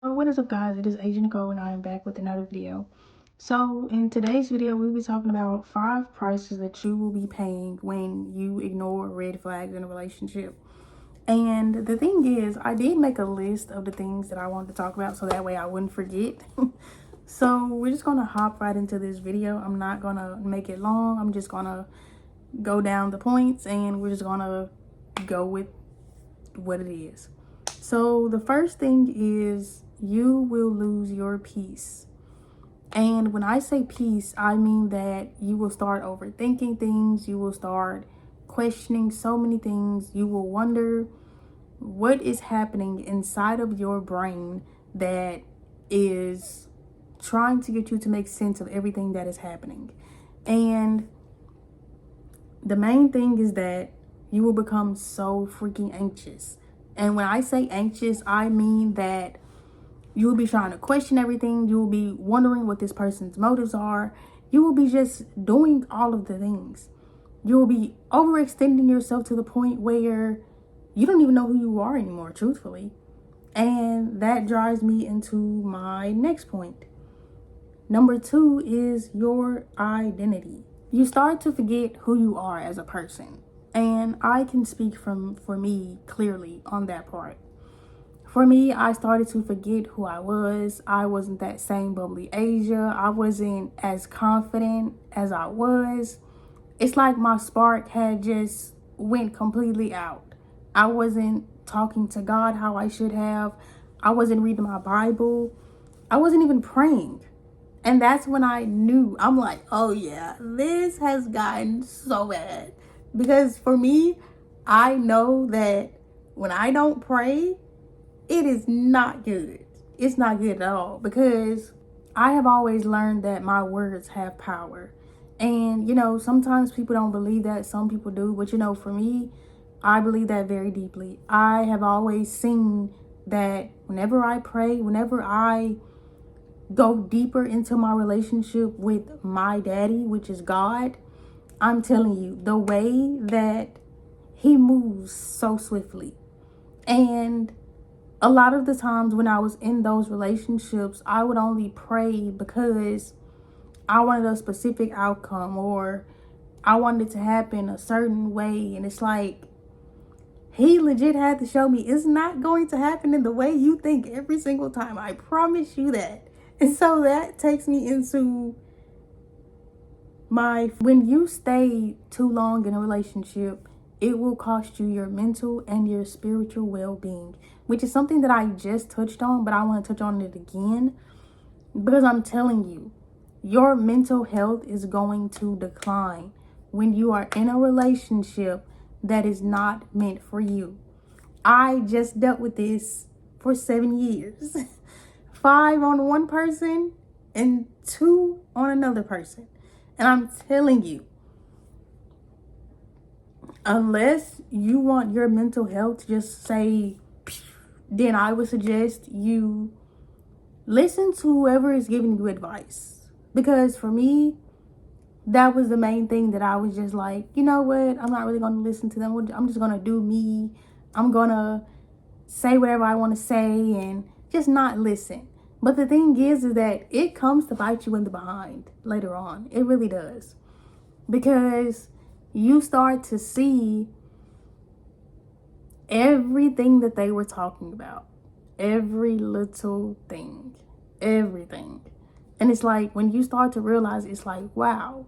What is up, guys? It is Agent Nicole and I am back with another video. So in today's video, we'll be talking about 5 prices that you will be paying when you ignore red flags in a relationship. And the thing is, I did make a list of the things that I wanted to talk about so that way I wouldn't forget. So we're just gonna hop right into this video. I'm not gonna make it long. I'm just gonna go down the points and we're just gonna go with what it is. So the first thing is you will lose your peace. And when I say peace, I mean that you will start overthinking things. You will start questioning so many things. You will wonder what is happening inside of your brain that is trying to get you to make sense of everything that is happening. And the main thing is that you will become so freaking anxious. And when I say anxious, I mean that you will be trying to question everything. You will be wondering what this person's motives are. You will be just doing all of the things. You will be overextending yourself to the point where you don't even know who you are anymore, truthfully. And that drives me into my next point. Number 2 is your identity. You start to forget who you are as a person. And I can speak for me clearly on that part. For me, I started to forget who I was. I wasn't that same bubbly Asia. I wasn't as confident as I was. It's like my spark had just went completely out. I wasn't talking to God how I should have. I wasn't reading my Bible. I wasn't even praying. And that's when I knew, I'm like, oh yeah, this has gotten so bad. Because for me, I know that when I don't pray, it is not good. It's not good at all, because I have always learned that my words have power. And, sometimes people don't believe that. Some people do. But, for me, I believe that very deeply. I have always seen that whenever I pray, whenever I go deeper into my relationship with my daddy, which is God, I'm telling you, the way that he moves so swiftly. And a lot of the times when I was in those relationships, I would only pray because I wanted a specific outcome, or I wanted it to happen a certain way. And it's like, he legit had to show me it's not going to happen in the way you think every single time. I promise you that. And so that takes me into when you stay too long in a relationship, it will cost you your mental and your spiritual well-being, which is something that I just touched on, but I want to touch on it again, because I'm telling you, your mental health is going to decline when you are in a relationship that is not meant for you. I just dealt with this for 7 years. 5 on one person and 2 on another person. And I'm telling you, unless you want your mental health to just say, then I would suggest you listen to whoever is giving you advice. Because for me, that was the main thing that I was just like, you know what? I'm not really going to listen to them. I'm just going to do me. I'm going to say whatever I want to say and just not listen. But the thing is that it comes to bite you in the behind later on. It really does. Because you start to see everything that they were talking about. Every little thing. Everything. And it's like, when you start to realize, it's like, wow,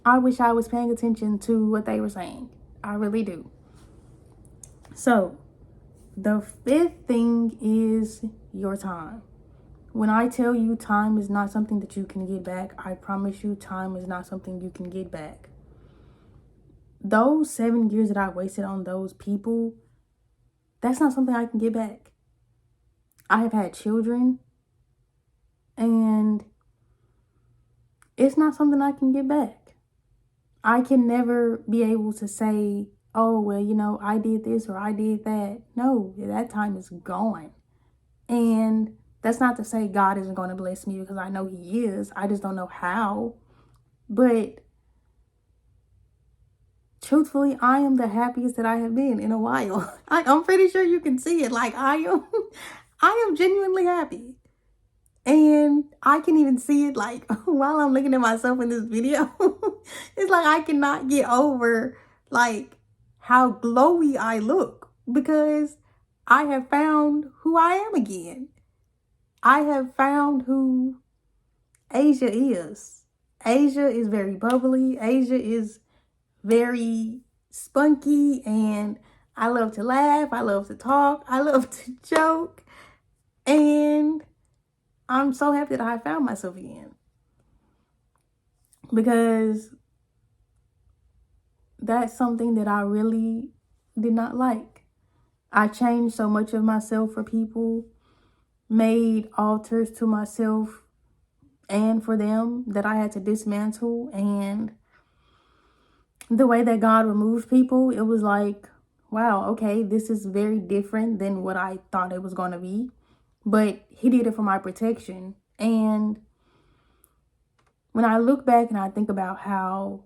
I wish I was paying attention to what they were saying. I really do. So, the 5th thing is your time. When I tell you time is not something that you can get back, I promise you time is not something you can get back. Those 7 years that I wasted on those people, that's not something I can get back. I have had children, and it's not something I can get back. I can never be able to say, oh, well, I did this or I did that. No, that time is gone. And that's not to say God isn't going to bless me, because I know he is. I just don't know how. But truthfully, I am the happiest that I have been in a while. I'm pretty sure you can see it. Like, I am genuinely happy. And I can even see it like while I'm looking at myself in this video. It's like I cannot get over like how glowy I look because I have found who I am again. I have found who Asia is. Asia is very bubbly. Asia is very spunky, and I love to laugh. I love to talk. I love to joke. And I'm so happy that I found myself again because that's something that I really did not like. I changed so much of myself for people, made altars to myself and for them that I had to dismantle. And the way that God removed people, it was like, wow, okay, this is very different than what I thought it was going to be. But he did it for my protection. And when I look back and I think about how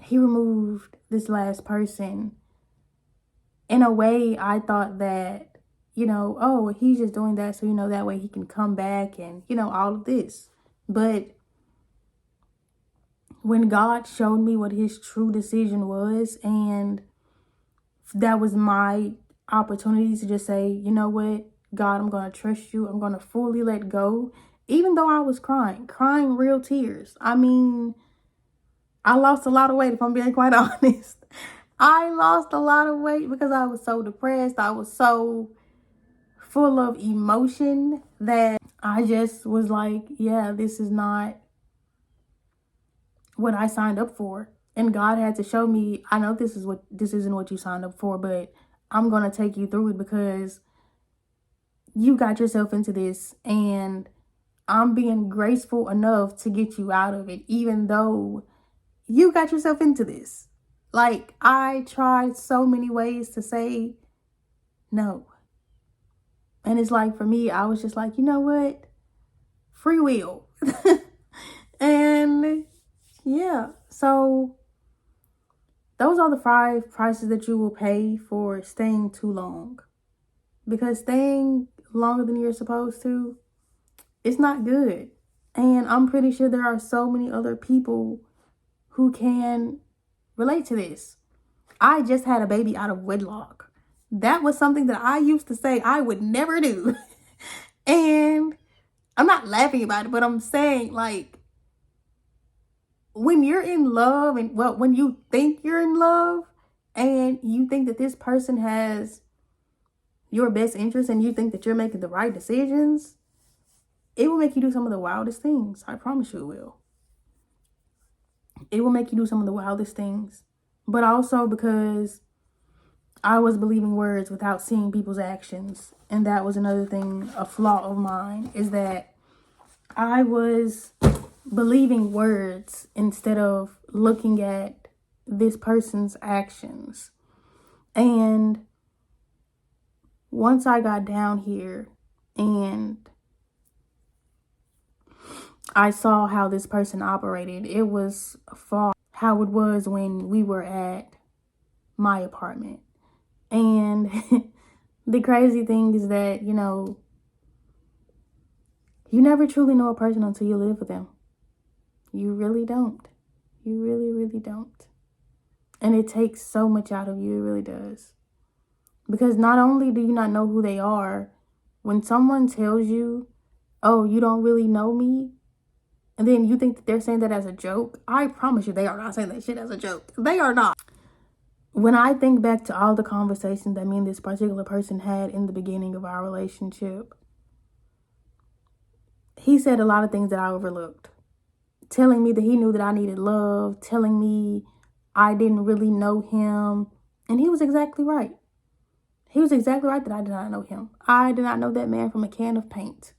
he removed this last person, in a way, I thought that, oh, he's just doing that so, that way he can come back and, all of this. But when God showed me what his true decision was, and that was my opportunity to just say, you know what, God, I'm going to trust you. I'm going to fully let go. Even though I was crying real tears. I mean, I lost a lot of weight, if I'm being quite honest. I lost a lot of weight because I was so depressed. I was so full of emotion that I just was like, yeah, this is not what I signed up for. And God had to show me, I know this isn't what you signed up for, but I'm going to take you through it because you got yourself into this, and I'm being graceful enough to get you out of it, even though you got yourself into this. Like, I tried so many ways to say no. And it's like, for me, I was just like, you know what? Free will. And yeah, so those are the 5 prices that you will pay for staying too long. Because staying longer than you're supposed to, it's not good. And I'm pretty sure there are so many other people who can relate to this. I just had a baby out of wedlock. That was something that I used to say I would never do. And I'm not laughing about it, but I'm saying, like, when you're in love and, well, when you think you're in love and you think that this person has your best interest and you think that you're making the right decisions, it will make you do some of the wildest things. I promise you it will. It will make you do some of the wildest things. But also because I was believing words without seeing people's actions. And that was another thing, a flaw of mine, is that I was believing words instead of looking at this person's actions. And once I got down here and I saw how this person operated, it was far how it was when we were at my apartment. And the crazy thing is that, you never truly know a person until you live with them. You really don't. You really, really don't. And it takes so much out of you. It really does. Because not only do you not know who they are, when someone tells you, oh, you don't really know me, and then you think that they're saying that as a joke, I promise you they are not saying that shit as a joke. They are not. When I think back to all the conversations that me and this particular person had in the beginning of our relationship, he said a lot of things that I overlooked. Telling me that he knew that I needed love, telling me I didn't really know him. And he was exactly right. He was exactly right that I did not know him. I did not know that man from a can of paint.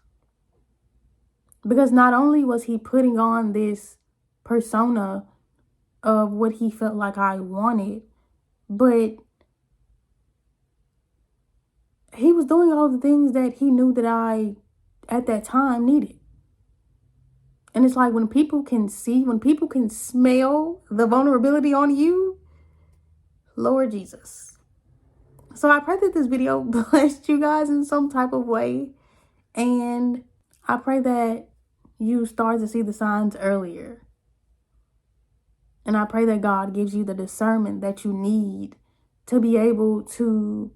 Because not only was he putting on this persona of what he felt like I wanted, but he was doing all the things that he knew that I, at that time, needed. And it's like when people can see, when people can smell the vulnerability on you, Lord Jesus. So I pray that this video blessed you guys in some type of way. And I pray that you start to see the signs earlier. And I pray that God gives you the discernment that you need to be able to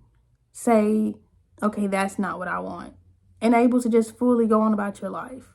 say, okay, that's not what I want. And able to just fully go on about your life.